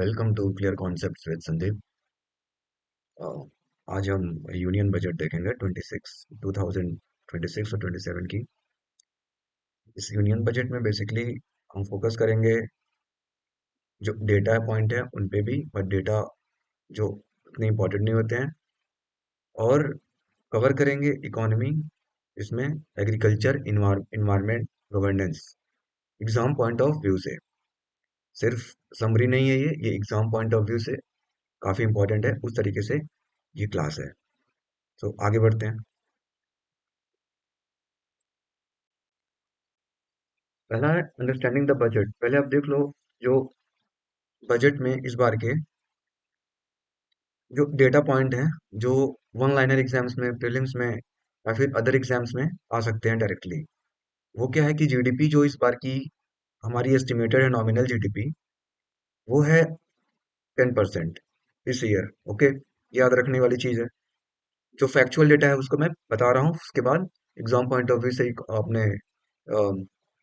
Welcome to clear concepts with Sandeep. Uh, आज हम union budget देखेंगे 2026 और 27 की। इस यूनियन बजट में बेसिकली हम फोकस करेंगे जो डेटा पॉइंट है उन पे भी, बट डेटा जो उतने इम्पोर्टेंट नहीं होते हैं। और कवर करेंगे इकोनॉमी, इसमें agriculture, environment, governance, exam point of view से। सिर्फ समरी नहीं है, ये एग्जाम पॉइंट ऑफ व्यू से काफ़ी इंपॉर्टेंट है। उस तरीके से ये क्लास है। तो आगे बढ़ते हैं। पहला है अंडरस्टैंडिंग द बजट। पहले आप देख लो जो बजट में इस बार के जो डेटा पॉइंट हैं, जो वन लाइनर एग्जाम्स में, प्रीलिम्स में या फिर अदर एग्जाम्स में आ सकते हैं डायरेक्टली। वो क्या है कि जीडीपी जो इस बार की हमारी एस्टिमेटेड है, नॉमिनल जीडीपी, वो है 10% इस ईयर। ओके, याद रखने वाली चीज है। जो फैक्चुअल डेटा है उसको मैं बता रहा हूँ, उसके बाद एग्जाम पॉइंट ऑफ व्यू से अपने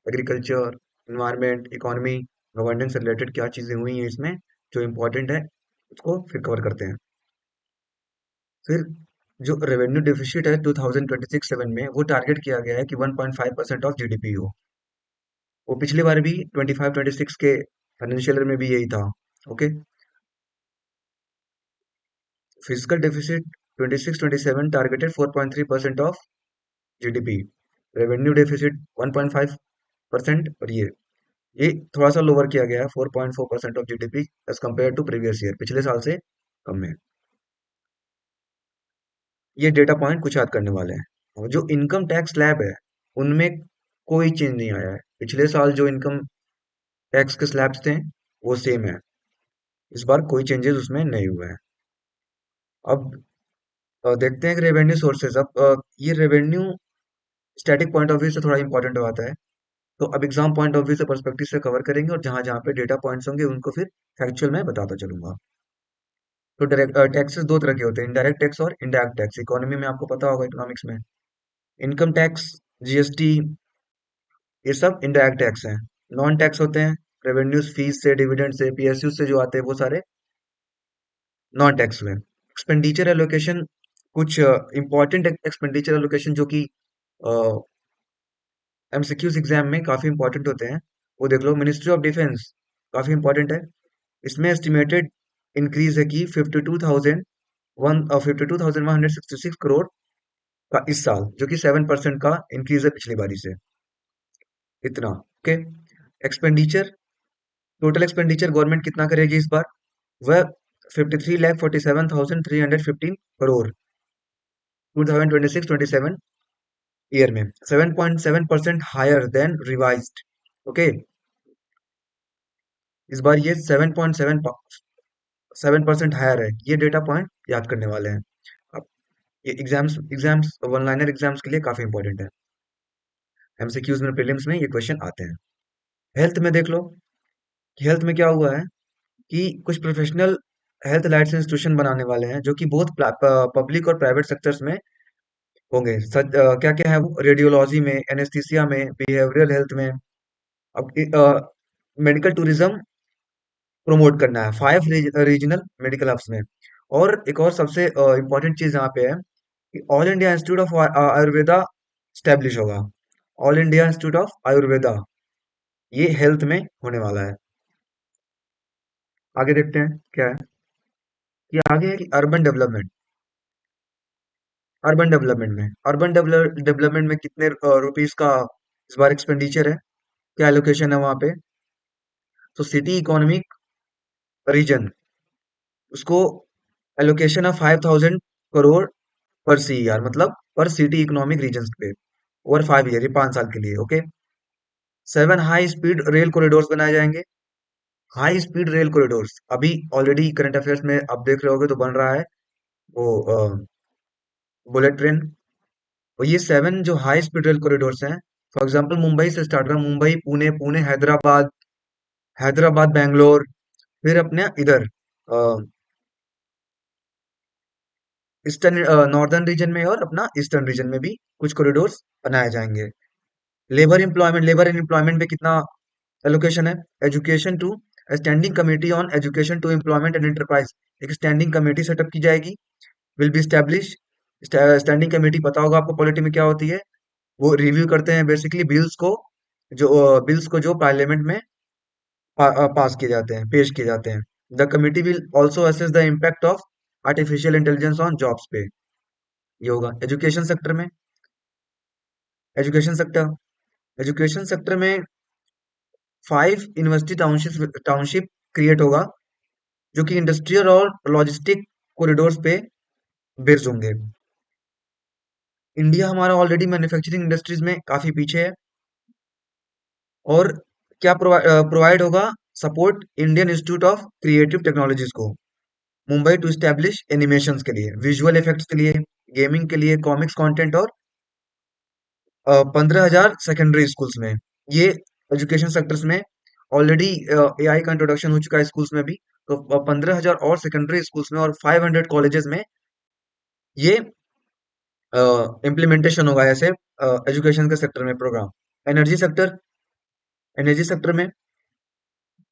एग्रीकल्चर, इन्वायरमेंट, इकोनॉमी, गवर्नेंस से रिलेटेड क्या चीजें हुई हैं इसमें जो इम्पोर्टेंट है, उसको फिर कवर करते हैं। फिर जो रेवेन्यू डेफिसिट है 2026-7 में, वो टारगेट किया गया है कि 1.5% ऑफ जीडीपी हो। वो पिछली बार भी 25-26 के फाइनेंशियल ईयर में भी यही था। Okay. Physical deficit 26-27 targeted 4.3% of GDP. Revenue deficit 1.5%। और ये थोड़ा सा लोअर किया गया है, 4.4% of GDP as compare to previous year, पिछले साल से कम है। ये डेटा पॉइंट कुछ याद करने वाले हैं। और जो इनकम टैक्स स्लैब है, उनमें कोई चेंज नहीं आया है। पिछले साल जो इनकम टैक्स के स्लैब्स थे वो सेम है। इस बार कोई चेंजेस उसमें नहीं हुए हैं। अब देखते हैं कि रेवेन्यू सोर्सेज। अब ये revenue static point of view से थोड़ा इंपॉर्टेंट हो आता है। तो अब एग्जाम पॉइंट ऑफ व्यू से, पर्सपेक्टिव से कवर करेंगे, और जहां जहां पे डेटा पॉइंट्स होंगे उनको फिर फैक्चुअल में बताता चलूंगा। तो डायरेक्ट टैक्सेस दो तरह के होते हैं, इंडायरेक्ट टैक्स और इनडायरेक्ट टैक्स। इकोनॉमी में आपको पता होगा, इकोनॉमिक्स में इनकम टैक्स, जीएसटी, ये सब इनडायरेक्ट टैक्स हैं। नॉन टैक्स होते हैं रेवेन्यूज, फीस से, डिविडेंड से, पीएसयू से जो आते हैं, वो सारे नॉन टैक्स में। एक्सपेंडिचर एलोकेशन, कुछ इंपॉर्टेंट एक्सपेंडिचर एलोकेशन जो कि एमसीक्यूज एग्जाम में काफी इंपॉर्टेंट होते हैं, वो देख लो। मिनिस्ट्री ऑफ डिफेंस काफी इंपॉर्टेंट है। इसमें एस्टिमेटेड इंक्रीज है कि 52,166 करोड़ का इस साल, जो कि 7% का इंक्रीज है पिछली बारी से। इतना okay. Expenditure, total expenditure government कितना करेगी इस बार? वह 53,47,315 करोड़ 2026-27 ईयर में, 7.7% हायर देन रिवाइज्ड। ओके, इस बार ये 7.7% हायर है। ये डेटा पॉइंट याद करने वाले हैं। अब ये exams exams one liner exams के लिए काफी इंपॉर्टेंट है। एमसीक्यूज में, प्रीलिम्स में ये क्वेश्चन आते हैं। हेल्थ में देख लो कि हेल्थ में क्या हुआ है कि कुछ प्रोफेशनल हेल्थ लाइट्स इंस्टीट्यूशन बनाने वाले हैं, जो कि बहुत पब्लिक और प्राइवेट सेक्टर्स में होंगे। क्या क्या है वो? रेडियोलॉजी में, एनेस्थीसिया में, बिहेवियरल हेल्थ में। अब मेडिकल टूरिज्म प्रमोट करना है 5 रीजनल मेडिकल हब्स में। और एक और सबसे इम्पोर्टेंट चीज यहाँ पे है कि all India institute of Ayurveda establish होगा। All India institute of Ayurveda, ये हेल्थ में होने वाला है। आगे देखते हैं क्या है। ये आगे है कि अर्बन डेवलपमेंट। अर्बन डेवलपमेंट में कितने रुपीस का इस बार एक्सपेंडिचर है, क्या एलोकेशन है वहां पे? तो सिटी इकोनॉमिक रीजन, उसको एलोकेशन है 5,000 करोड़ पर सी आर, मतलब पर सिटी इकोनॉमिक रीजन पे, ओवर 5 ईयर, ये 5 साल के लिए। Okay. 7 high speed rail corridors बनाए जाएंगे। हाई स्पीड रेल कॉरिडोर्स अभी ऑलरेडी करंट अफेयर्स में आप देख रहे होगे तो बन रहा है वो बुलेट ट्रेन। और ये 7 जो हाई स्पीड रेल कॉरिडोर्स हैं, फॉर एग्जांपल मुंबई से स्टार्ट हुआ, मुंबई पुणे, पुणे हैदराबाद, हैदराबाद बैंगलोर, फिर अपने इधर ईस्टर्न, नॉर्दर्न रीजन में और अपना ईस्टर्न रीजन में भी कुछ कॉरिडोर्स बनाए जाएंगे। लेबर एंड एम्प्लॉयमेंट में कितना एलोकेशन है? Education to standing committee on education to employment and enterprise, एक स्टैंडिंग कमेटी सेटअप की जाएगी, will be establish. Standing committee पता होगा आपको पॉलिटी में क्या होती है, वो रिव्यू करते हैं बेसिकली बिल्स को जो पार्लियामेंट में पास किए जाते हैं, पेश किए जाते हैं। The committee will also assess the impact of artificial intelligence on jobs पे। ये होगा एजुकेशन सेक्टर में। एजुकेशन सेक्टर एजुकेशन सेक्टर में 5 यूनिवर्सिटी टाउनशिप क्रिएट होगा, जो कि इंडस्ट्रियल और लॉजिस्टिक कॉरिडोर्स पे बेस्ड होंगे। इंडिया हमारा ऑलरेडी मैन्युफैक्चरिंग इंडस्ट्रीज में काफी पीछे है। और क्या प्रोवाइड होगा, support Indian institute of creative technologies को मुंबई टू स्टैब्लिश एनिमेशंस के लिए, विजुअल इफेक्ट्स के लिए, गेमिंग के लिए, कॉमिक्स कंटेंट, और 15,000 सेकेंडरी स्कूल्स में। ये एजुकेशन सेक्टर्स में ऑलरेडी एआई का इंट्रोडक्शन हो चुका है स्कूल्स में भी। तो 15,000 और सेकेंडरी स्कूल्स में और 500 कॉलेजेस में ये इम्प्लीमेंटेशन होगा ऐसे एजुकेशन के सेक्टर में programme. Energy sector energy sector में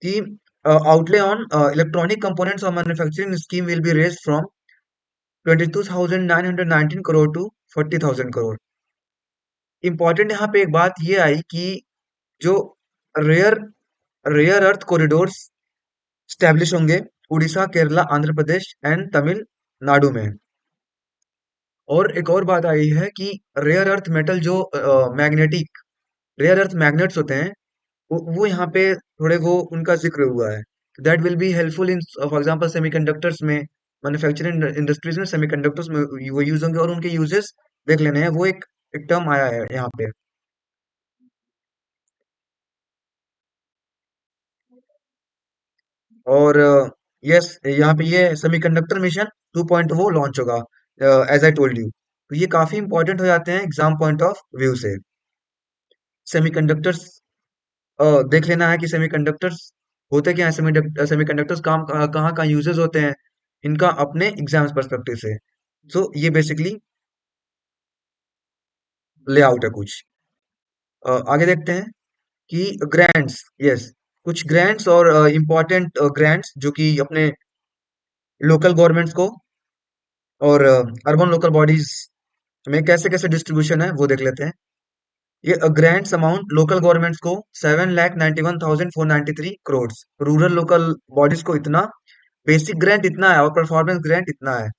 कि outlay on electronic components of manufacturing scheme will be raised from 22,919 crore to 40,000 crore। Important यहाँ पे एक बात ये आई कि जो rare rare earth corridors establish होंगे उड़ीसा, केरला, आंध्र प्रदेश एंड तमिलनाडु में। और एक और बात आई है कि रेयर अर्थ मेटल जो मैग्नेटिक रेयर अर्थ मैग्नेट्स होते हैं, वो यहाँ पे थोड़े वो उनका जिक्र हुआ है। That will be helpful in for example semiconductors में, मैन्युफैक्चरिंग इंडस्ट्रीज में सेमीकंडक्टर्स में वो यूज होंगे, और उनके यूजेस देख लेने हैं। वो एक टर्म आया है यहाँ पे। और यस, यहाँ पे ये सेमीकंडक्टर मिशन 2.0 लॉन्च होगा, एज आई टोल्ड यू। तो ये काफी इंपॉर्टेंट हो जाते हैं एग्जाम पॉइंट ऑफ व्यू से। सेमीकंडक्टर्स देख लेना है कि सेमीकंडक्टर्स होते क्या है, सेमीकंडक्टर्स काम कहाँ कहाँ यूजेस होते हैं इनका अपने एग्जाम्स पर्सपेक्टिव से। सो ये बेसिकली लेआउट है कुछ। आगे देखते हैं कि ग्रांट्स, यस, कुछ ग्रांट्स और इम्पोर्टेंट ग्रांट्स जो कि अपने लोकल गवर्नमेंट्स को और अर्बन लोकल बॉडीज में कैसे कैसे डिस्ट्रीब्यूशन है वो देख लेते हैं। ये ग्रांट्स अमाउंट लोकल गवर्नमेंट्स को 7,91,493 करोड़, रूरल लोकल बॉडीज को इतना, बेसिक ग्रांट इतना है और परफॉर्मेंस ग्रांट इतना है।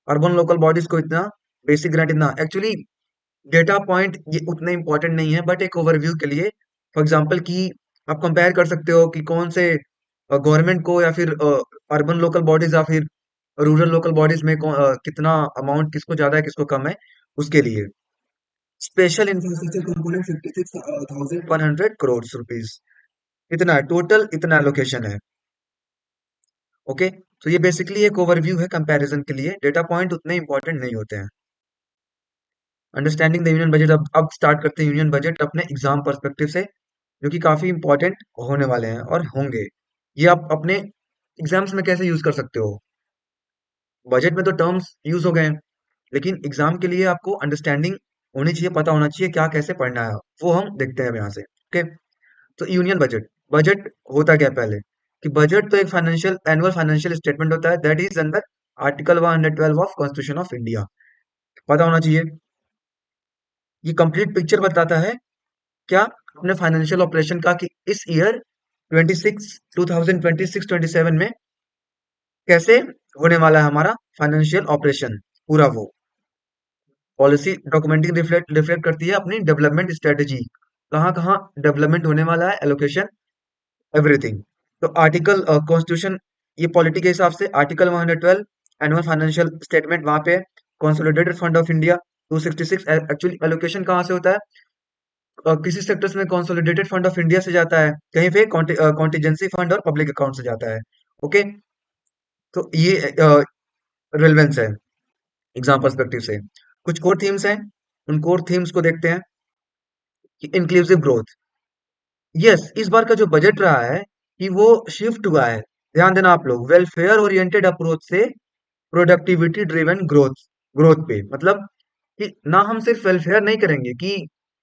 अर्बन लोकल बॉडीज को इतना, बेसिक ग्रांट इतना। एक्चुअली डेटा पॉइंट ये उतने इंपॉर्टेंट नहीं है, बट एक ओवरव्यू के लिए फॉर एग्जांपल कि आप कंपेयर कर सकते हो कि कौन से गवर्नमेंट को या फिर अर्बन लोकल बॉडीज या फिर रूरल लोकल बॉडीज में कितना अमाउंट किसको ज्यादा है किसको कम है, उसके लिए special infrastructure component 56,100 crore rupees, इतना है टोटल, इतना एलोकेशन है। ओके, तो ये बेसिकली एक ओवरव्यू है कंपैरिजन के लिए, डेटा पॉइंट उतने इंपॉर्टेंट नहीं होते हैं। अंडरस्टैंडिंग द यूनियन बजट, अब स्टार्ट करते हैं यूनियन बजट अपने एग्जाम पर्सपेक्टिव से, जो कि काफी इंपॉर्टेंट होने वाले हैं और होंगे। ये आप अपने एग्जाम्स में कैसे यूज कर सकते हो। बजट में तो टर्म्स यूज हो गए हैं, लेकिन एग्जाम के लिए आपको अंडरस्टैंडिंग होनी चाहिए, पता होना चाहिए क्या कैसे पढ़ना है, वो हम देखते हैं अब यहाँ से। ओके, तो यूनियन बजट, बजट होता क्या है पहले, कि बजट तो एक फाइनेंशियल एनुअल फाइनेंशियल स्टेटमेंट होता है that is under article 112 of constitution of India, पता होना चाहिए। ये कंप्लीट पिक्चर बताता है क्या, अपने फाइनेंशियल ऑपरेशन का, कि इस ईयर 2026 में कैसे होने वाला है हमारा फाइनेंशियल ऑपरेशन पूरा। वो पॉलिसी डॉक्यूमेंटिंग रिफ्लेक्ट रिफ्लेक्ट करती है अपनी डेवलपमेंट स्ट्रेटेजी, कहाँ कहाँ डेवलपमेंट होने वाला है, एलोकेशन, एवरीथिंग। तो आर्टिकल कॉन्स्टिट्यूशन, ये पॉलिटी के हिसाब से आर्टिकल 112 एनुअल फाइनेंशियल स्टेटमेंट वहां पे, consolidated fund of India 266। Actually allocation कहाँ से होता है, किसी सेक्टर्स में कंसोलिडेटेड फंड ऑफ इंडिया से जाता है, कहीं पे कॉन्टिजेंसी फंड और पब्लिक अकाउंट से जाता है। ओके, तो ये रेलेवेंस है एग्जाम पर्सपेक्टिव से। कुछ कोर थीम्स हैं, उन कोर थीम्स को देखते हैं कि इंक्लूसिव ग्रोथ। यस, इस बार का जो बजट रहा है कि वो शिफ्ट हुआ है, ध्यान देना आप लोग, वेलफेयर ओरिएंटेड अप्रोच से प्रोडक्टिविटी ड्रिवन ग्रोथ ग्रोथ पे। मतलब कि ना हम सिर्फ वेलफेयर नहीं करेंगे कि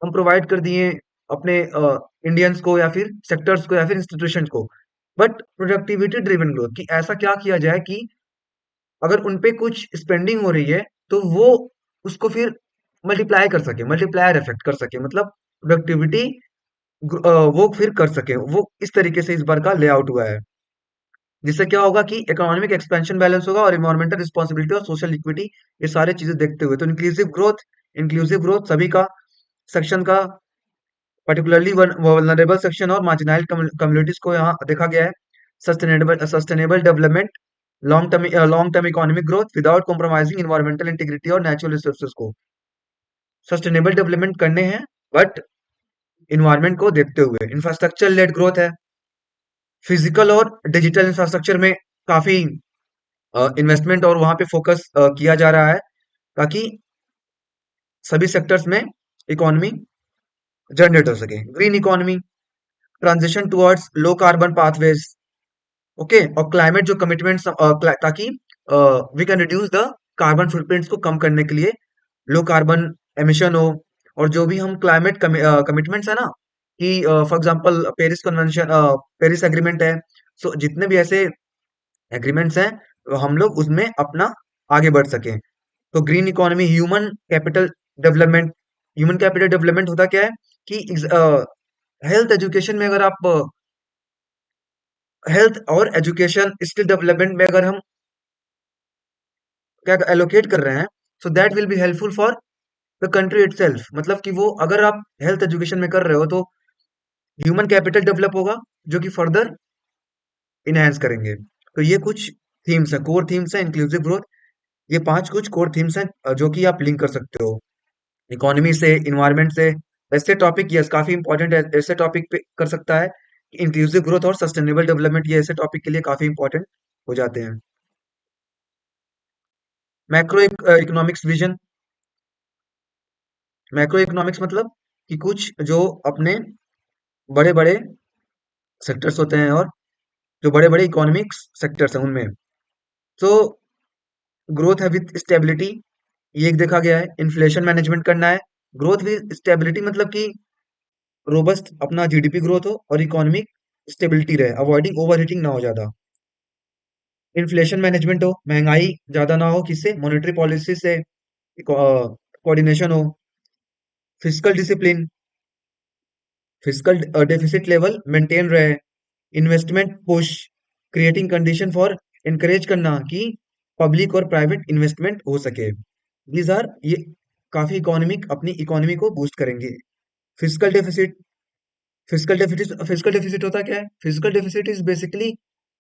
हम प्रोवाइड कर दिए अपने इंडियंस को या फिर सेक्टर्स को या फिर इंस्टीट्यूशन को, बट प्रोडक्टिविटी ड्रिवन ग्रोथ, कि ऐसा क्या किया जाए कि अगर उन पे कुछ स्पेंडिंग हो रही है तो वो उसको फिर मल्टीप्लाई कर सके, मल्टीप्लायर इफेक्ट कर सके, मतलब प्रोडक्टिविटी वो फिर कर सके। वो इस तरीके से इस बार का लेआउट हुआ है, जिससे क्या होगा कि इकोनॉमिक एक्सपेंशन बैलेंस होगा और इन्वायरमेंटल रिस्पॉन्सिबिलिटी और सोशल इक्विटी, ये सारे चीजें देखते हुए। तो इंक्लूसिव ग्रोथ सभी का सेक्शन का, पर्टिकुलरली वल्नरेबल सेक्शन और मार्जिनाइज कम्युनिटीज को यहाँ देखा गया है। Sustainable development, long term economic growth without compromising environmental integrity और नेचुरल रिसोर्सेज को सस्टेनेबल डेवलपमेंट करने हैं, बट इन्वायरमेंट को देखते हुए। इंफ्रास्ट्रक्चर लेड ग्रोथ है, फिजिकल और डिजिटल इंफ्रास्ट्रक्चर में काफी इन्वेस्टमेंट और वहां पे फोकस किया जा रहा है, ताकि सभी सेक्टर्स में इकोनॉमी जनरेट हो सके। Green economy, transition towards low carbon pathways, okay, और क्लाइमेट जो कमिटमेंट्स, ताकि we can reduce the carbon footprints को कम करने के लिए लो कार्बन एमिशन हो। और जो भी हम क्लाइमेट कमिटमेंट्स है ना, कि for example Paris convention, Paris agreement है, सो जितने भी ऐसे एग्रीमेंट्स हैं, तो हम लोग उसमें अपना आगे बढ़ सकें। तो green economy, development human capital development होता क्या है कि हेल्थ एजुकेशन में अगर आप हेल्थ और एजुकेशन स्किल डेवलपमेंट में अगर हम क्या एलोकेट कर रहे हैं, so that will be helpful for the country itself. मतलब कि वो अगर आप हेल्थ एजुकेशन में कर रहे हो तो ह्यूमन कैपिटल डेवलप होगा, जो कि फर्दर इनहेंस करेंगे। तो ये कुछ थीम्स हैं, कोर थीम्स हैं इंक्लूसिव ग्रोथ। ये 5 कुछ कोर थीम्स हैं जो कि आप लिंक कर सकते हो इकोनॉमी से, इन्वायरमेंट से। ऐसे टॉपिक, यस, काफी इंपॉर्टेंट है, ऐसे टॉपिक पे कर सकता है। इंक्लूसिव ग्रोथ और सस्टेनेबल डेवलपमेंट, ये ऐसे टॉपिक के लिए काफी इंपॉर्टेंट हो जाते हैं। Macro economics vision, macro economics मतलब कि कुछ जो अपने बड़े बड़े सेक्टर्स होते हैं, और जो बड़े बड़े इकोनॉमिक्स सेक्टर्स हैं उनमें, तो ग्रोथ है विथ स्टेबिलिटी, ये एक देखा गया है। इन्फ्लेशन मैनेजमेंट करना है। ग्रोथ विथ स्टेबिलिटी मतलब कि रोबस्ट अपना जीडीपी ग्रोथ हो और इकोनॉमिक स्टेबिलिटी रहे, अवॉइडिंग ओवरहीटिंग ना हो ज्यादा। इन्फ्लेशन मैनेजमेंट हो, महंगाई ज्यादा ना हो, किससे? मॉनेटरी पॉलिसी से कोऑर्डिनेशन हो। Physical discipline, physical deficit level maintain रहे। Investment push, creating condition for encourage करना कि पब्लिक और प्राइवेट इन्वेस्टमेंट हो सके। दीज आर, ये काफी इकोनॉमिक अपनी इकोनॉमी को बूस्ट करेंगे। फिजिकल डेफिसिट, फिजिकल डेफिसिट होता क्या है? Physical deficit is basically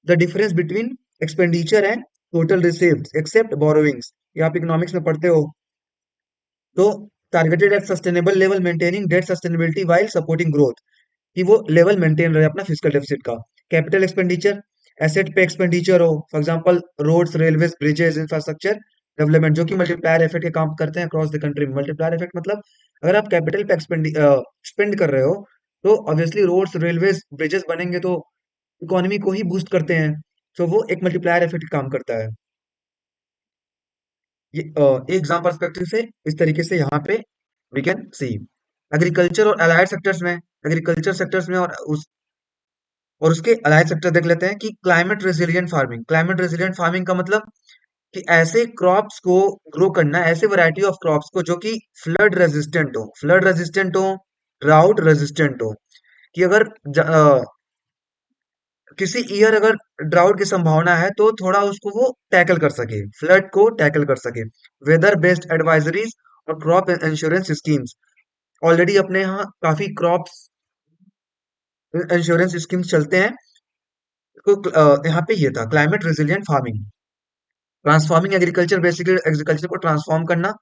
the difference between expenditure and total received except borrowings. ये आप इकोनॉमिक्स में पढ़ते हो। तो targeted at sustainable level, maintaining debt sustainability while supporting growth, कि वो लेवल मेंटेन रहे अपना फिजिकल डेफिसिट का। कैपिटल एक्सपेंडिचर, एसेट पे एक्सपेंडिचर हो, for example roads, railways, bridges, infrastructure development, जो कि मल्टीप्लायर इफेक्ट के काम करते हैं अक्रॉस द कंट्री में। मल्टीप्लायर इफेक्ट मतलब अगर आप कैपिटल पे स्पेंड कर रहे हो, तो ऑब्वियसली रोड्स, रेलवेज, ब्रिजेस बनेंगे तो इकोनॉमी को ही बूस्ट करते हैं। तो वो एक मल्टीप्लायर इफेक्ट काम करता है। ये एग्जाम पर्सपेक्टिव से इस तरीके से यहाँ पे वी कैन सी। एग्रीकल्चर और अलाइड सेक्टर्स में, एग्रीकल्चर सेक्टर्स में और उसके अलाइड सेक्टर देख लेते हैं कि climate resilient farming. Climate resilient farming का मतलब कि ऐसे क्रॉप्स को ग्रो करना, ऐसे वैरायटी ऑफ क्रॉप्स को जो कि फ्लड रेजिस्टेंट हो, ड्राउट रेजिस्टेंट हो, कि अगर किसी ईयर अगर ड्राउट की संभावना है तो थोड़ा उसको वो टैकल कर सके, फ्लड को टैकल कर सके। वेदर बेस्ड एडवाइजरीज और क्रॉप इंश्योरेंस स्कीम्स, ऑलरेडी अपने यहाँ काफी क्रॉप्स इंश्योरेंस स्कीम्स चलते हैं। तो यहाँ पे ये था climate resilient farming. Transforming agriculture, basically agriculture को ट्रांसफॉर्म करना।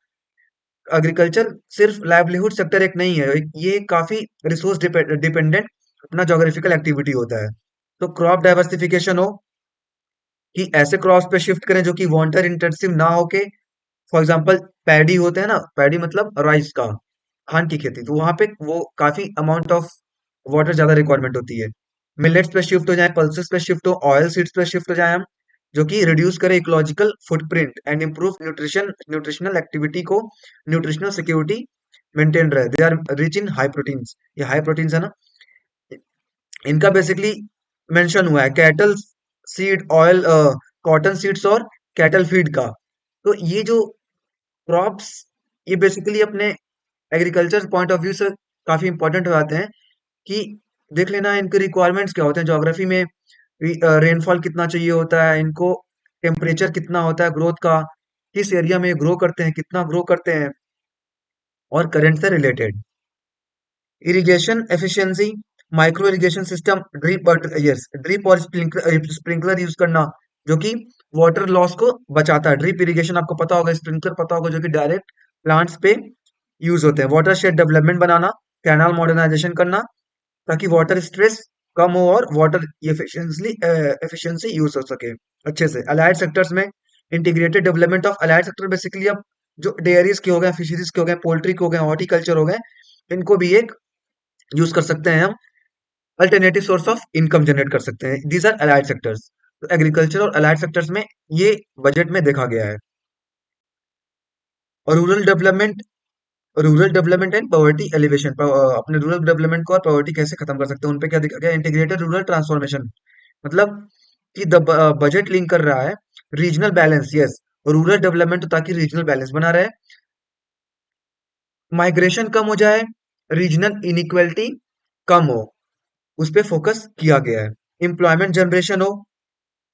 एग्रीकल्चर सिर्फ लाइवलीहुड सेक्टर एक नहीं है, ये काफी रिसोर्स डिपेंडेंट अपना जोग्राफिकल एक्टिविटी होता है। तो क्रॉप डाइवर्सिफिकेशन हो, कि ऐसे क्रॉप्स पे शिफ्ट करें जो कि वाटर इंटेंसिव ना होके, फॉर एग्जांपल पैडी होते हैं ना, पैडी मतलब राइस का, धान की खेती, तो वहां पे वो काफी अमाउंट ऑफ वाटर ज्यादा रिक्वायरमेंट होती है। मिलेट्स पे शिफ्ट हो जाए, पल्सेस पे शिफ्ट हो, ऑयल सीड्स पे शिफ्ट हो जाए हम, जो कि रिड्यूस करे ecological footprint and improve nutritional activity को, न्यूट्रिशनल सिक्योरिटी मेंटेन रहे। They are rich in high proteins, ये हाई प्रोटीन्स है ना, इनका बेसिकली मेंशन हुआ है, cattle seed oil, cotton seeds और कैटल फीड का। तो ये जो क्रॉप्स, ये बेसिकली अपने एग्रीकल्चर पॉइंट ऑफ व्यू से काफी इंपॉर्टेंट हो जाते हैं कि देख लेना इनके रिक्वायरमेंट्स क्या होते हैं ज्योग्राफी में, रेनफॉल कितना चाहिए होता है इनको, टेम्परेचर कितना होता है ग्रोथ का, किस एरिया में ग्रो करते हैं, कितना ग्रो करते हैं, और करंट से related. Irrigation efficiency, micro irrigation system, drip और यस ड्रिप और स्प्रिंकलर यूज करना, जो कि वाटर लॉस को बचाता है। ड्रिप इरिगेशन आपको पता होगा, स्प्रिंकलर पता होगा, जो कि डायरेक्ट प्लांट्स पे यूज होते हैं। वाटर शेड डेवलपमेंट बनाना, कैनाल मॉडर्नाइजेशन करना, ताकि वाटर स्ट्रेस कम हो और वाटर एफिशिएंटली एफिशिएंसी यूज हो सके अच्छे से। अलाइड सेक्टर्स में integrated development of allied sector, basically अब जो डेयरीज के हो गए, फिशरीज के हो गए, पोल्ट्री के हो गए, हॉर्टिकल्चर हो गए, इनको भी एक यूज कर सकते हैं हम, alternative source of income generate कर सकते हैं। These are allied sectors. तो एग्रीकल्चर और अलाइड सेक्टर्स में ये बजट में देखा गया है। और rural development and poverty alleviation, अपने रूरल डेवलपमेंट को और पॉवर्टी कैसे खत्म कर सकते हैं, उन पे क्या देखा गया, इंटीग्रेटेड रूरल ट्रांसफॉर्मेशन, मतलब कि बजट लिंक कर रहा है regional balance, yes, rural development, ताकि रीजनल बैलेंस बना रहे, माइग्रेशन कम हो जाए, रीजनल इनइक्वालिटी कम हो, उस पे फोकस किया गया है। एम्प्लॉयमेंट जनरेशन हो,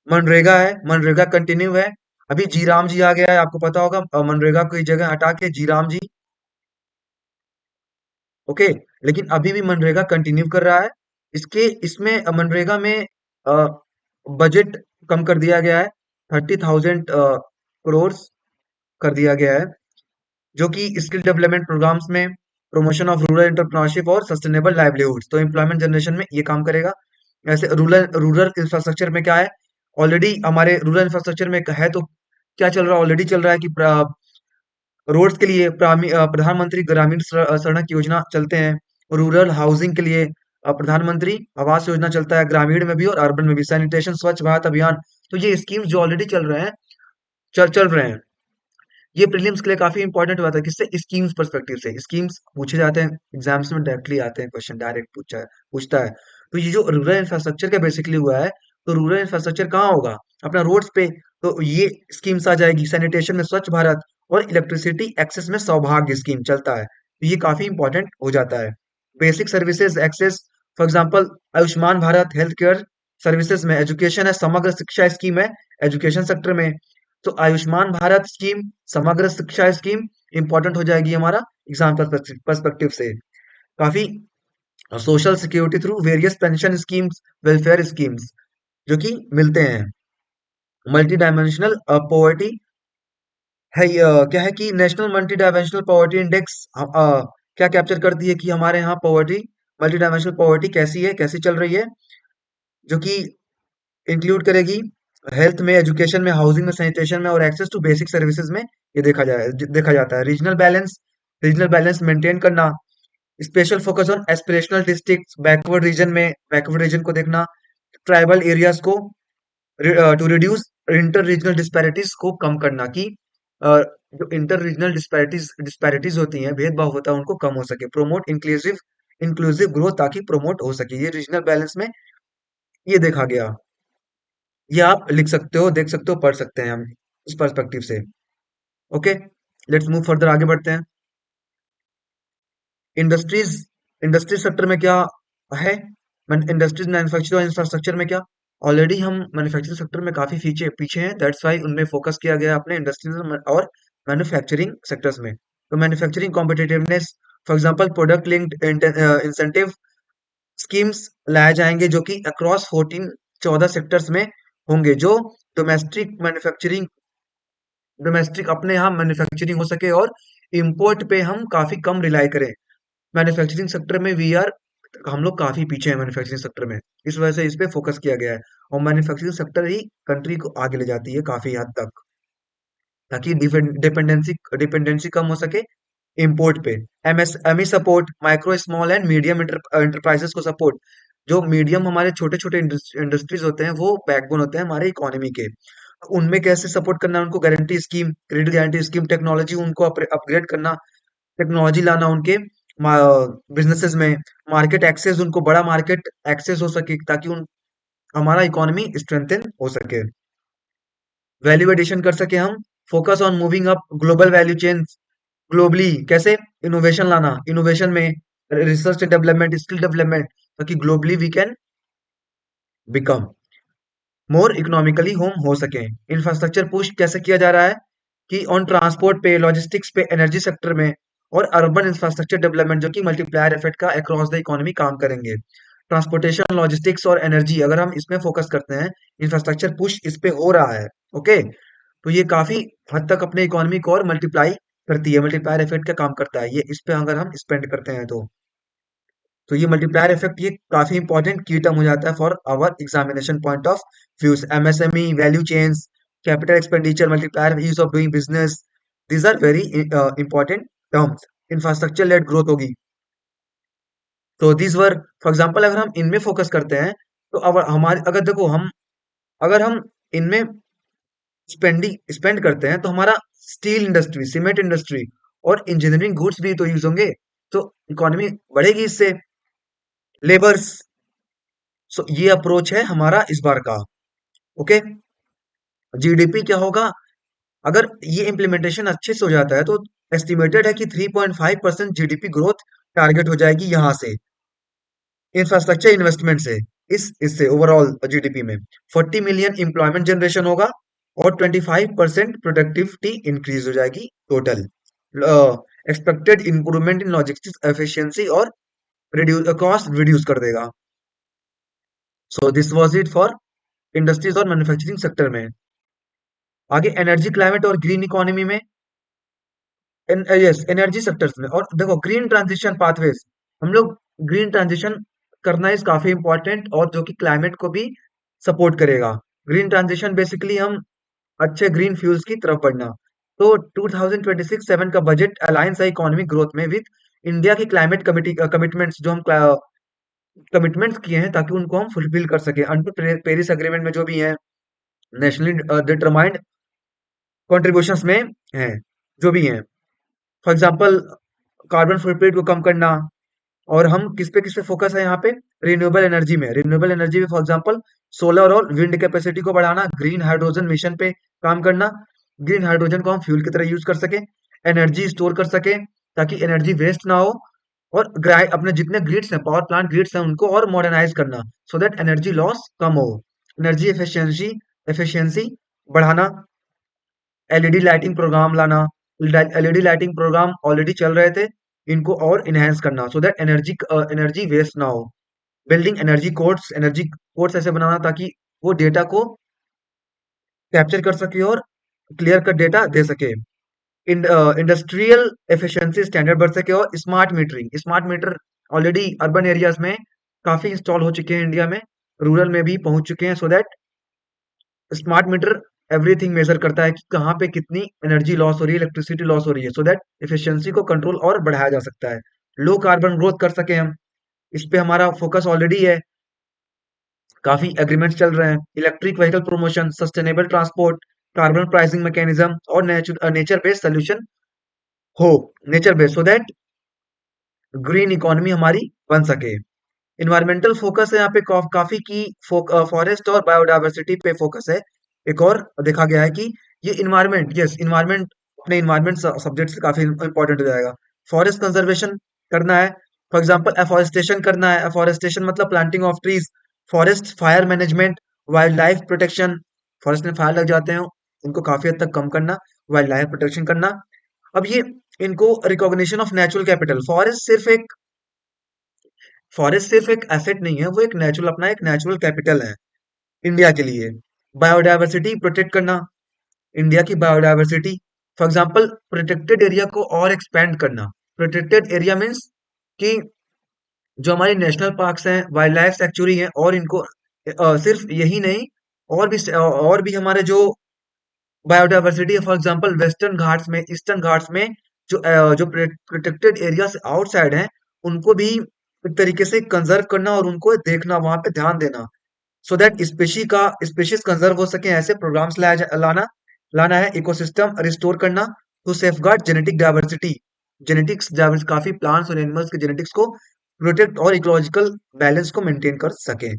मनरेगा है, मनरेगा कंटिन्यू है। अभी जी राम जी आ गया है, आपको पता होगा, मनरेगा की जगह हटा के जी राम जी, ओके। लेकिन अभी भी मनरेगा कंटिन्यू कर रहा है। इसके इसमें मनरेगा में बजट कम कर दिया गया है, 30,000 करोड़ कर दिया गया है, जो कि स्किल डेवलपमेंट प्रोग्राम्स में, प्रमोशन ऑफ रूरल एंटरप्रेन्योरशिप और सस्टेनेबल लाइवलीहुड्स, तो एम्प्लॉयमेंट जनरेशन में ये काम करेगा। ऐसे रूरल रूरल इंफ्रास्ट्रक्चर में क्या है, ऑलरेडी हमारे रूरल इंफ्रास्ट्रक्चर में है, तो क्या चल रहा है, ऑलरेडी चल रहा है कि रोड्स के लिए प्रधानमंत्री ग्रामीण सड़क योजना चलते हैं, रूरल हाउसिंग के लिए प्रधानमंत्री आवास योजना चलता है, ग्रामीण में भी और अर्बन में भी, सैनिटेशन स्वच्छ भारत अभियान। तो ये स्कीम्स जो ऑलरेडी चल रहे हैं, चल रहे हैं, ये प्रीलिम्स के लिए काफी इंपॉर्टेंट हुआ था, किससे, स्कीम्स पर्सपेक्टिव से। स्कीम्स पूछे जाते हैं एग्जाम्स में, डायरेक्टली आते हैं क्वेश्चन, डायरेक्ट पूछता है। तो ये जो रूरल इंफ्रास्ट्रक्चर का बेसिकली हुआ है, तो रूरल इंफ्रास्ट्रक्चर कहाँ होगा, अपना रोड्स पे, तो ये स्कीम्स आ जाएगी। सैनिटेशन में स्वच्छ भारत, और इलेक्ट्रिसिटी एक्सेस में सौभाग्य स्कीम चलता है, तो ये काफी इंपॉर्टेंट हो जाता है। Basic services access, for example Ayushman Bharat health care services में, एजुकेशन है, समग्र शिक्षा स्कीम है एजुकेशन सेक्टर में। तो आयुष्मान भारत स्कीम, समग्र शिक्षा स्कीम इंपॉर्टेंट हो जाएगी हमारा एग्जाम पर्सपेक्टिव से काफी। Social security through various pension schemes, welfare schemes, जो कि मिलते हैं। मल्टी डायमेंशनल पॉवर्टी है, क्या है कि national multi dimensional poverty index क्या कैप्चर करती है कि हमारे यहाँ पॉवर्टी, मल्टी डायमेंशनल पॉवर्टी कैसी है, कैसी चल रही है, जो कि इंक्लूड करेगी हेल्थ में, एजुकेशन में, हाउसिंग में, सैनिटेशन में, और एक्सेस टू बेसिक सर्विसेज में। ये देखा जाता है। रीजनल बैलेंस मेंटेन करना, special focus on aspirational districts, backward region को देखना, ट्राइबल एरियाज को, to reduce inter regional disparities को कम करना, कि जो इंटर रीजनल डिस्पैरिटीज होती हैं, भेदभाव होता है, उनको कम हो सके। प्रोमोट इंक्लूसिव इंक्लूसिव ग्रोथ, ताकि प्रोमोट हो सके, ये रीजनल बैलेंस में ये देखा गया। ये आप लिख सकते हो, देख सकते हो, पढ़ सकते हैं हम इस पर्सपेक्टिव से। ओके, लेट्स मूव फर्दर, आगे बढ़ते हैं। इंडस्ट्रीज, इंडस्ट्री सेक्टर में क्या है, इंडस्ट्रीज मैन्युफैक्चरिंग और इंफ्रास्ट्रक्चर में क्या, ऑलरेडी हम मैन्युफैक्चरिंग सेक्टर में काफी पीछे पीछे हैं, दैट्स वाई उनमें फोकस किया गया है अपने इंडस्ट्रीज और मैन्युफैक्चरिंग सेक्टर्स में। तो manufacturing competitiveness, for example product linked incentive schemes लाए जाएंगे, जो कि अक्रॉस 14 सेक्टर्स में होंगे, जो डोमेस्टिक मैन्युफैक्चरिंग डोमेस्टिक अपने यहाँ मैन्युफैक्चरिंग हो सके, और इंपोर्ट पे हम काफी कम रिलाई करें। मैन्युफैक्चरिंग सेक्टर में हम लोग काफी पीछे हैं मैन्युफैक्चरिंग सेक्टर में, इस वजह से इस पे फोकस किया गया है। और मैन्युफैक्चरिंग सेक्टर ही कंट्री को आगे ले जाती है काफी हद तक, ताकि डिपेंडेंसी डिपेंडेंसी कम हो सके इंपोर्ट पे। MSME support, micro small and medium enterprises को सपोर्ट, जो मीडियम हमारे छोटे छोटे इंडस्ट्रीज होते हैं, वो बैकबोन होते हैं हमारे इकोनॉमी के। उनमें कैसे सपोर्ट करना, उनको guarantee scheme, credit guarantee scheme, technology उनको अपग्रेड करना, टेक्नोलॉजी लाना उनके बिजनेसेस में, मार्केट एक्सेस, उनको बड़ा मार्केट एक्सेस हो सके, ताकि हमारा इकोनॉमी स्ट्रेंथन हो सके, वैल्यू एडिशन कर सके हम, focus on moving up global value chain globally, कैसे? इनोवेशन लाना, इनोवेशन में रिसर्च डेवलपमेंट, स्किल डेवलपमेंट, ताकि globally we can become more economically home हो सके। इंफ्रास्ट्रक्चर पुश कैसे किया जा रहा है कि ऑन ट्रांसपोर्ट पे, लॉजिस्टिक्स पे, एनर्जी सेक्टर में, और अर्बन इंफ्रास्ट्रक्चर डेवलपमेंट जो कि मल्टीप्लायर इफेक्ट का अक्रॉस द इकोनॉमी काम करेंगे। ट्रांसपोर्टेशन, लॉजिस्टिक्स और एनर्जी अगर हम इसमें फोकस करते हैं, इंफ्रास्ट्रक्चर पुश इस पे हो रहा है। ओके, तो ये काफी हद तक अपने इकोनॉमी को और मल्टीप्लाई करती है, मल्टीप्लायर इफेक्ट का काम करता है ये, इस पे अगर हम स्पेंड करते हैं तो ये मल्टीप्लायर इफेक्ट ये काफी इंपॉर्टेंट की टर्म हो जाता है for our examination point of views. MSME, value chains, capital expenditure, multiplier, ease of doing business, these are very important terms. Infrastructure led growth होगी, तो दीज वर, फॉर एग्जाम्पल अगर हम इनमें फोकस करते हैं, तो अब हमारे अगर देखो हम, अगर हम इनमें स्पेंडिंग स्पेंड करते हैं तो हमारा स्टील इंडस्ट्री, सीमेंट इंडस्ट्री और इंजीनियरिंग गुड्स भी तो यूज होंगे, तो इकोनॉमी बढ़ेगी इससे। लेबर्स, सो ये अप्रोच है हमारा इस बार का। ओके, जीडीपी क्या होगा अगर ये इम्प्लीमेंटेशन अच्छे से हो जाता है, तो एस्टिमेटेड है कि 3.5% जीडीपी ग्रोथ टारगेट हो जाएगी यहां से, इंफ्रास्ट्रक्चर इन्वेस्टमेंट से, इस इससे ओवरऑल जीडीपी में 40 मिलियन एम्प्लॉयमेंट जनरेशन होगा और 25% प्रोडक्टिविटी इंक्रीज हो जाएगी total. Expected improvement in logistics efficiency और रिड्यूस कॉस्ट रिड्यूस कर देगा। सो this was it for industries और मैन्युफैक्चरिंग सेक्टर में। आगे एनर्जी, क्लाइमेट और ग्रीन इकोनॉमी में, यस एनर्जी सेक्टर्स में, और देखो ग्रीन ट्रांजिशन पाथवेज, हम लोग ग्रीन ट्रांजिशन करना इज काफी इंपॉर्टेंट, और जो कि क्लाइमेट को भी सपोर्ट करेगा। ग्रीन ट्रांजिशन बेसिकली हम अच्छे ग्रीन फ्यूल्स की तरफ बढ़ना। तो 2026-7 का बजट अलायंस है इकोनॉमिक ग्रोथ में विद इंडिया की क्लाइमेट कमिटी कमिटमेंट्स, जो हम कमिटमेंट्स किए हैं ताकि उनको हम फुलफिल कर सके अंडर पेरिस एग्रीमेंट में जो भी है, नेशनली डिटरमाइंड कॉन्ट्रीब्यूशंस में हैं, जो भी हैं। फॉर एग्जांपल कार्बन फुटप्रिंट को कम करना, और हम किस पे फोकस है यहाँ पे, रिन्यूएबल एनर्जी में, रिन्यूएबल एनर्जी में फॉर एग्जांपल सोलर और विंड कैपेसिटी को बढ़ाना, ग्रीन हाइड्रोजन मिशन पे काम करना, ग्रीन हाइड्रोजन को हम फ्यूल की तरह यूज कर सके, एनर्जी स्टोर कर सके ताकि एनर्जी वेस्ट ना हो, और अपने जितने ग्रिड्स हैं, पावर प्लांट ग्रिड्स हैं, उनको और मॉडर्नाइज करना सो दैट एनर्जी लॉस कम हो, एनर्जी एफिशिएंसी एफिशिएंसी बढ़ाना, एलईडी लाइटिंग प्रोग्राम लाना, एलईडी लाइटिंग प्रोग्राम ऑलरेडी चल रहे थे, इनको और इनहेंस करना so that energy energy waste ना हो, बिल्डिंग एनर्जी कोड्स ऐसे बनाना ताकि वो डेटा को कैप्चर कर सके और क्लियर कट डेटा दे सके, इंडस्ट्रियल एफिशिएंसी स्टैंडर्ड बढ़ सके, और smart metering, smart meter already urban areas में काफी इंस्टॉल हो चुके हैं इंडिया में, रूरल में भी पहुंच चुके हैं, so that smart meter everything measure करता है कि कहाँ पे कितनी एनर्जी लॉस हो रही है, इलेक्ट्रिसिटी लॉस हो रही है, सो दैट एफिशिएंसी को कंट्रोल और बढ़ाया जा सकता है, लो कार्बन ग्रोथ कर सके हम, इस पे हमारा फोकस ऑलरेडी है, काफी एग्रीमेंट्स चल रहे हैं, electric vehicle promotion, sustainable transport, carbon pricing mechanism, और नेचर बेस्ड सोल्यूशन हो, nature based, so that green economy हमारी बन सके। इन्वायरमेंटल फोकस है यहाँ पे काफी की, फॉरेस्ट और बायोडायवर्सिटी पे फोकस है। एक और देखा गया है कि ये इन्वायरमेंट, यस इन्वायरमेंट, अपने इन्वायरमेंट सब्जेक्ट से काफी इंपॉर्टेंट हो जाएगा। फॉरेस्ट कंजर्वेशन करना है, फॉर एग्जांपल एफॉरेस्टेशन करना है, एफॉरेस्टेशन मतलब planting of trees, forest fire management, wild life protection, forest में फायर लग जाते हैं उनको काफी हद तक कम करना, वाइल्ड लाइफ प्रोटेक्शन करना। अब ये इनको recognition of natural capital, forest सिर्फ एक एसेट नहीं है, वो एक नेचुरल, अपना एक नेचुरल कैपिटल है इंडिया के लिए। बायोडायवर्सिटी प्रोटेक्ट करना, इंडिया की biodiversity, for example protected area को और एक्सपेंड करना। प्रोटेक्टेड एरिया मींस कि जो हमारी नेशनल पार्क्स हैं, वाइल्ड लाइफ सेंचुरी हैं, और इनको सिर्फ यही नहीं, और भी हमारे जो बायोडायवर्सिटी है, फॉर एग्जांपल वेस्टर्न घाट्स में, ईस्टर्न घाट्स में, जो प्रोटेक्टेड एरिया से आउटसाइड हैं, उनको भी एक तरीके से कंजर्व करना और उनको देखना, वहां पे ध्यान देना, सो दैट स्पेशीज कंजर्व हो सके, ऐसे प्रोग्राम्स लाना है, इकोसिस्टम रिस्टोर करना to safeguard genetic diversity, genetics diverse काफी प्लांट्स और एनिमल्स के जेनेटिक्स को प्रोटेक्ट और इकोलॉजिकल बैलेंस को मेंटेन कर सके।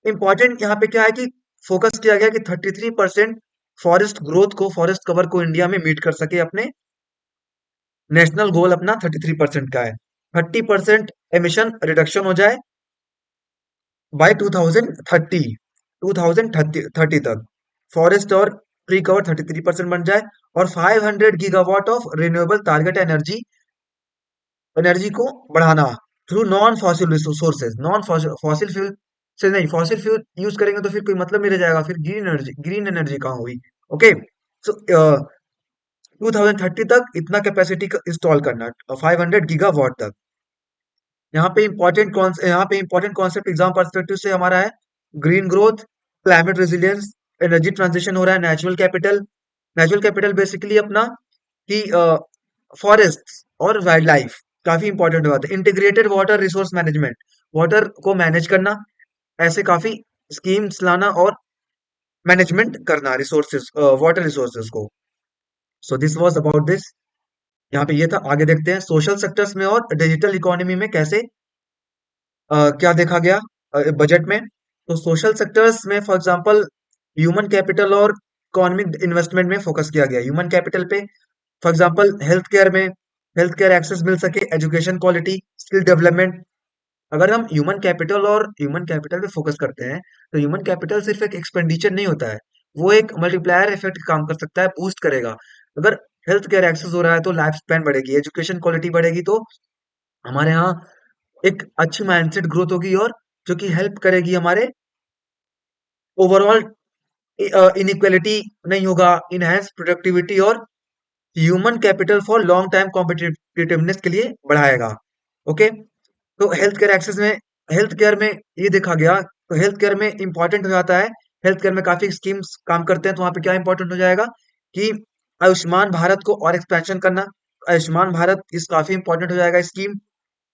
इंपॉर्टेंट यहाँ पे क्या है कि फोकस किया गया कि 33% फॉरेस्ट ग्रोथ को, फॉरेस्ट कवर को इंडिया में मीट कर सके। अपने नेशनल गोल अपना 33% का है। 30% एमिशन रिडक्शन हो जाए बाय 2030, 2030 तक। फॉरेस्ट और ट्री कवर 33% बन जाए, और 500 gigawatt of renewable target energy, energy को बढ़ाना through non fossil sources. Non fossil fuel से नहीं, फॉसिल फ्यूल यूज करेंगे तो फिर कोई मतलब नहीं रह जाएगा, फिर ग्रीन एनर्जी कहाँ हुई। ओके, सो 2030 तक इतना कैपेसिटी इंस्टॉल करना, 500 गीगावाट तक। यहाँ पे इंपॉर्टेंट कॉन्सेप्ट एग्जाम पर्सपेक्टिव से हमारा है green growth, climate resilience, energy transition हो रहा है, natural capital. Natural capital basically अपना कि फॉरेस्ट और वाइल्ड लाइफ काफी इंपॉर्टेंट बात है। Integrated water resource management, water को मैनेज करना, ऐसे काफी स्कीम्स लाना और मैनेजमेंट करना रिसोर्सेज, वाटर रिसोर्सेज को। सो दिस वाज अबाउट दिस। यहाँ पे ये था। आगे देखते हैं सोशल सेक्टर्स में और डिजिटल इकोनॉमी में कैसे क्या देखा गया बजट में। तो सोशल सेक्टर्स में फॉर एग्जांपल ह्यूमन कैपिटल और इकोनॉमिक इन्वेस्टमेंट में फोकस किया गया। ह्यूमन कैपिटल पे फॉर एग्जांपल हेल्थ केयर में, हेल्थ केयर एक्सेस मिल सके, एजुकेशन क्वालिटी, स्किल डेवलपमेंट। अगर हम ह्यूमन कैपिटल पे फोकस करते हैं, तो ह्यूमन कैपिटल सिर्फ एक एक्सपेंडिचर नहीं होता है, वो एक मल्टीप्लायर इफेक्ट काम कर सकता है, बूस्ट करेगा। अगर हेल्थ केयर एक्सेस हो रहा है तो लाइफ स्पैन बढ़ेगी, एजुकेशन क्वालिटी बढ़ेगी तो हमारे यहाँ एक अच्छी माइंडसेट ग्रोथ होगी, और जो कि हेल्प करेगी हमारे ओवरऑल इनइक्वालिटी नहीं होगा, इनहेंस प्रोडक्टिविटी और human capital for long time competitiveness के लिए बढ़ाएगा। ओके, तो हेल्थ केयर में ये देखा गया, तो हेल्थ केयर में इंपॉर्टेंट हो जाता है। हेल्थ केयर में काफी स्कीम्स काम करते हैं, तो वहां पे क्या इंपॉर्टेंट हो जाएगा कि आयुष्मान भारत को और एक्सपेंशन करना। आयुष्मान भारत इस काफी इंपॉर्टेंट हो जाएगा स्कीम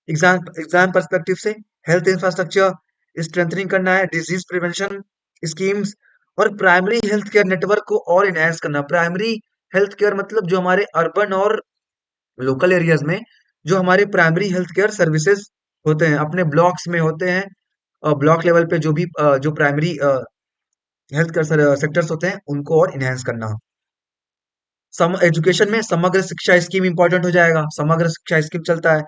एग्जाम पर्सपेक्टिव से। हेल्थ इंफ्रास्ट्रक्चर स्ट्रेंथनिंग करना है, डिजीज प्रिवेंशन स्कीम्स, और प्राइमरी हेल्थ केयर नेटवर्क को और इनहेंस करना। प्राइमरी हेल्थ केयर मतलब जो हमारे अर्बन और लोकल एरियाज में जो हमारे प्राइमरी हेल्थ केयर सर्विसेज होते हैं, अपने ब्लॉक्स में होते हैं, ब्लॉक लेवल पे जो भी जो प्राइमरी हेल्थ केयर सेक्टर्स होते हैं उनको और इनहेंस करना। सम एजुकेशन में समग्र शिक्षा स्कीम इंपॉर्टेंट हो जाएगा, समग्र शिक्षा स्कीम चलता है,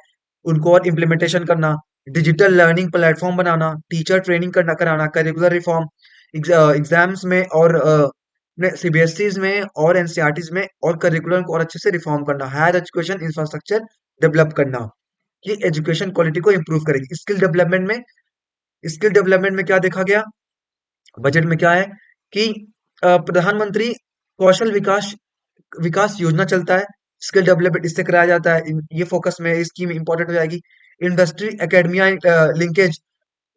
उनको और इम्प्लीमेंटेशन करना। डिजिटल लर्निंग प्लेटफॉर्म बनाना, टीचर ट्रेनिंग करना कराना, करिकुलर रिफॉर्म, एग्जाम्स में और सीबीएसई में और एनसीईआरटी में और करिकुलम को और अच्छे से रिफॉर्म करना। हायर एजुकेशन इंफ्रास्ट्रक्चर डेवलप करना, ये एजुकेशन क्वालिटी को इंप्रूव करेगी। स्किल डेवलपमेंट में क्या देखा गया बजट में, क्या है कि प्रधानमंत्री कौशल विकास विकास योजना चलता है, स्किल डेवलपमेंट इससे कराया जाता है। ये फोकस में स्कीम इंपॉर्टेंट हो जाएगी। इंडस्ट्री एकेडमिया लिंकेज,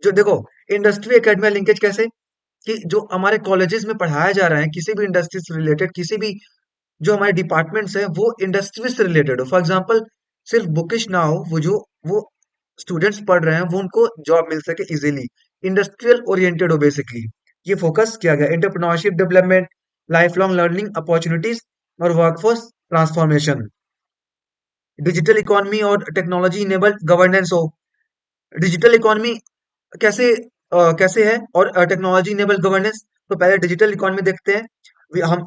जो देखो इंडस्ट्री एकेडमिया लिंकेज कैसे कि जो हमारे कॉलेजेस में पढ़ाया जा रहा है किसी भी इंडस्ट्री से रिलेटेड, किसी भी जो हमारे डिपार्टमेंट्स हैं वो इंडस्ट्री से रिलेटेड हो। फॉर एग्जांपल सिर्फ बुकिश ना हो, वो स्टूडेंट्स पढ़ रहे हैं वो उनको जॉब मिल सके इजीली, इंडस्ट्रियल ओरिएंटेड हो बेसिकली। ये फोकस किया गया। Entrepreneurship development, life long learning opportunities और वर्कफोर्स ट्रांसफॉर्मेशन। डिजिटल इकोनॉमी और टेक्नोलॉजी इनेबल्ड गवर्नेंस हो। डिजिटल इकोनॉमी कैसे कैसे है और टेक्नोलॉजी इनेबल गवर्नेंस। तो पहले डिजिटल इकोनॉमी देखते हैं। हम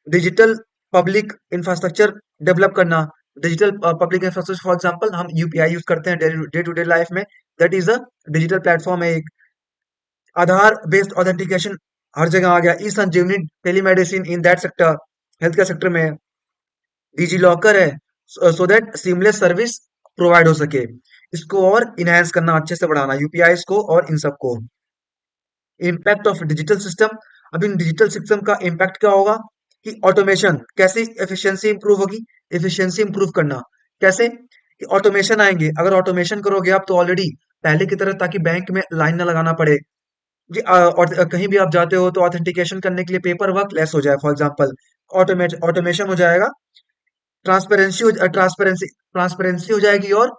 डिजिटल पब्लिक इंफ्रास्ट्रक्चर डेवलप करना। Digital public infrastructure for example हम यूपीआई यूज करते हैं डे टू डे लाइफ में, that is a digital platform है एक। आधार बेस्ड ऑथेंटिकेशन हर जगह आ गया। E Sanjeevani telemedicine in that sector, health care sector में डिजी लॉकर है so that seamless service provide हो सके। इसको और इनहेंस करना, अच्छे से बढ़ाना यूपीआई को और इन सबको। इम्पैक्ट ऑफ डिजिटल सिस्टम, अब इन डिजिटल सिस्टम का इम्पैक्ट क्या होगा कि ऑटोमेशन, कैसे एफिशिएंसी इंप्रूव होगी। एफिशिएंसी इंप्रूव करना कैसे कि ऑटोमेशन आएंगे। अगर ऑटोमेशन करोगे आप तो ऑलरेडी पहले की तरह, ताकि बैंक में लाइन ना लगाना पड़े जी, और कहीं भी आप जाते हो तो ऑथेंटिकेशन करने के लिए पेपर वर्क लेस हो जाए। फॉर एग्जांपल ऑटोमेशन हो जाएगा, ट्रांसपेरेंसी हो जाएगी, और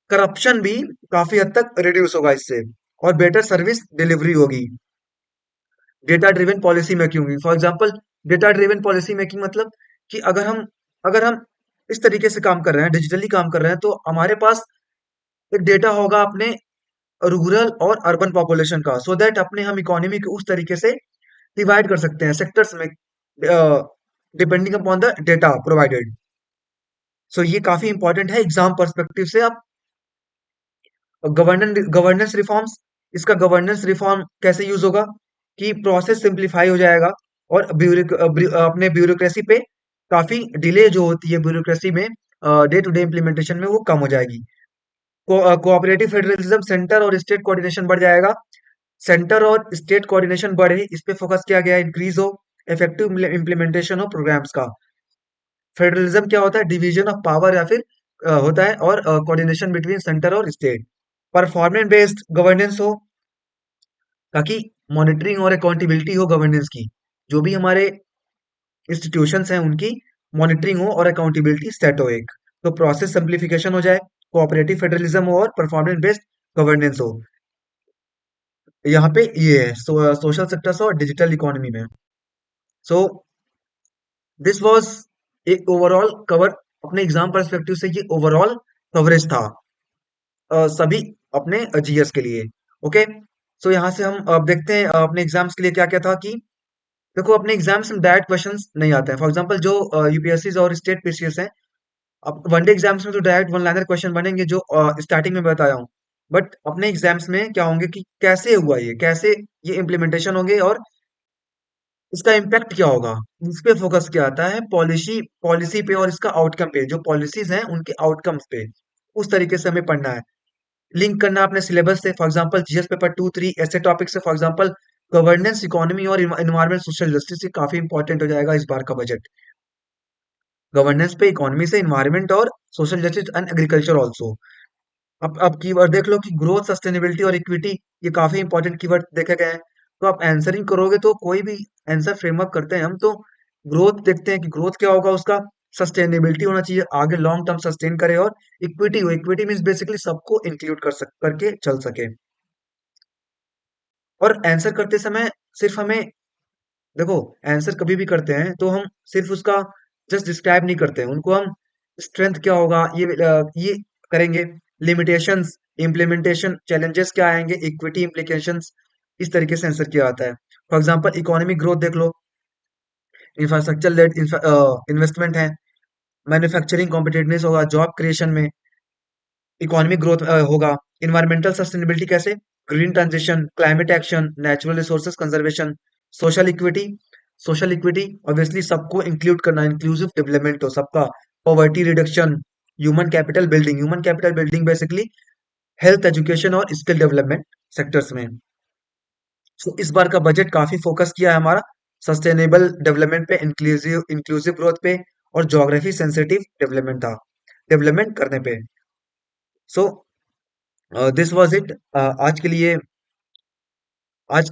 करप्शन भी काफी हद तक रिड्यूस होगा इससे, और बेटर सर्विस डिलीवरी होगी। डेटा ड्रिवन पॉलिसी मेकिंग होगी। For example data driven policy making मतलब कि अगर हम इस तरीके से काम कर रहे हैं, डिजिटली काम कर रहे हैं, तो हमारे पास एक डेटा होगा अपने रूरल और अर्बन पॉपुलेशन का, सो दैट अपने हम इकोनॉमी को उस तरीके से डिवाइड कर सकते हैं सेक्टर्स में, depending upon the data provided. So ये काफी इंपॉर्टेंट है एग्जाम पर्सपेक्टिव से। आप गवर्नेंस गवर्नेंस रिफॉर्म्स, इसका गवर्नेंस रिफॉर्म कैसे यूज होगा कि प्रोसेस सिंप्लीफाई हो जाएगा, और अपने ब्यूरोक्रेसी पे काफी डिले जो होती है ब्यूरोक्रेसी में, डे टू डे इम्प्लीमेंटेशन में, वो कम हो जाएगी। कोऑपरेटिव फेडरलिज्म, सेंटर और स्टेट कोऑर्डिनेशन बढ़ जाएगा। सेंटर और स्टेट कोऑर्डिनेशन बढ़े, इस पे फोकस किया गया है, इंक्रीज हो इफेक्टिव इम्प्लीमेंटेशन हो प्रोग्राम्स का। फेडरलिज्म क्या होता है? डिवीजन ऑफ पावर या फिर होता है, और कोऑर्डिनेशन बिटवीन सेंटर और स्टेट। परफॉर्मेंस बेस्ड गवर्नेंस हो, ताकि मॉनिटरिंग और अकाउंटेबिलिटी हो गवर्नेंस की। जो भी हमारे इंस्टीट्यूशंस हैं उनकी मॉनिटरिंग हो और अकाउंटेबिलिटी सेट हो एक, तो प्रोसेस सिंप्लीफिकेशन हो जाए, कोऑपरेटिव फेडरलिज्म हो और परफॉर्मेंस बेस्ड गवर्नेंस हो। यहाँ पे ये है सोशल सेक्टर्स और डिजिटल इकोनॉमी में। सो दिस वाज एक ओवरऑल कवर, अपने एग्जाम पर्सपेक्टिव से ये ओवरऑल कवरेज था सभी अपने जीएस के लिए। ओके, सो यहाँ से हम अब देखते हैं अपने एग्जाम्स के लिए क्या क्या था। कि देखो, अपने एग्जाम्स में डायरेक्ट क्वेश्चंस नहीं आते हैं। फॉर एग्जांपल जो यूपीएससी और स्टेट पीसीएस हैं, अब वनडे एग्जाम्स में तो डायरेक्ट वन लाइनर क्वेश्चन बनेंगे, जो स्टार्टिंग में बताया हूँ। बट अपने एग्जाम्स में क्या होंगे कि कैसे हुआ ये, कैसे ये इम्प्लीमेंटेशन होंगे, और इसका इम्पैक्ट क्या होगा, इस पे फोकस किया जाता है। पॉलिसी पॉलिसी पे और इसका आउटकम पे, जो पॉलिसीज हैं उनके आउटकम्स पे, उस तरीके से हमें पढ़ना है। लिंक करना अपने सिलेबस से, फॉर एग्जांपल जीएस पेपर 2 3 ऐसे टॉपिक से। फॉर एग्जांपल गवर्नेंस, इकोनॉमी और एनवायरमेंट, सोशल जस्टिस, ये काफी इंपॉर्टेंट हो जाएगा इस बार का बजट। गवर्नेंस पे, इकोनॉमी से, इन्वायरमेंट और social justice and agriculture also. अब कीवर्ड देख लो कि ग्रोथ, सस्टेनेबिलिटी और इक्विटी, ये काफी इंपॉर्टेंट कीवर्ड देखे गए हैं। तो आप आंसरिंग करोगे तो कोई भी आंसर फ्रेमवर्क करते हैं हम, तो ग्रोथ देखते हैं कि ग्रोथ क्या होगा उसका, सस्टेनेबिलिटी होना चाहिए, आगे लॉन्ग टर्म सस्टेन करे, और इक्विटी हो, इक्विटी मीन्स बेसिकली सबको इंक्लूड करके चल सके। और आंसर करते समय सिर्फ हमें, देखो, आंसर कभी भी करते हैं तो हम सिर्फ उसका जस्ट डिस्क्राइब नहीं करते हैं, उनको हम स्ट्रेंथ क्या होगा ये करेंगे, लिमिटेशंस, इम्प्लीमेंटेशन चैलेंजेस क्या आएंगे, इक्विटी इम्प्लीकेशंस, इस तरीके से आंसर किया जाता है। फॉर एग्जांपल इकोनॉमिक ग्रोथ देख लो, इंफ्रास्ट्रक्चर लेड इन्वेस्टमेंट है, मैन्युफैक्चरिंग कॉम्पिटिटिवनेस होगा, जॉब क्रिएशन में इकोनॉमिक ग्रोथ होगा। इन्वायरमेंटल सस्टेनेबिलिटी कैसे, green transition, climate action, natural resources conservation. Social equity, social equity obviously सबको इंक्लूड करना, इंक्लूसिव डेवलपमेंट हो सबका। Poverty reduction, human capital building, human capital building basically health, education और skill development sectors में। सो इस बार का budget काफी फोकस किया है हमारा सस्टेनेबल डेवलपमेंट पे, इंक्लूसिव इंक्लूसिव ग्रोथ पे, और ज्योग्राफी सेंसिटिव डेवलपमेंट था, डेवलपमेंट करने पे। सो दिस वाज इट। आज के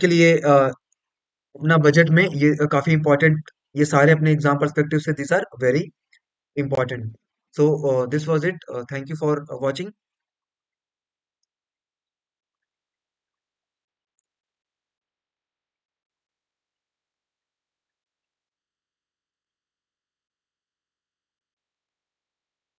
लिए अपना बजट में ये काफी इंपॉर्टेंट, ये सारे अपने एग्जाम पर्सपेक्टिव से this are very important. So this was it, thank you for watching.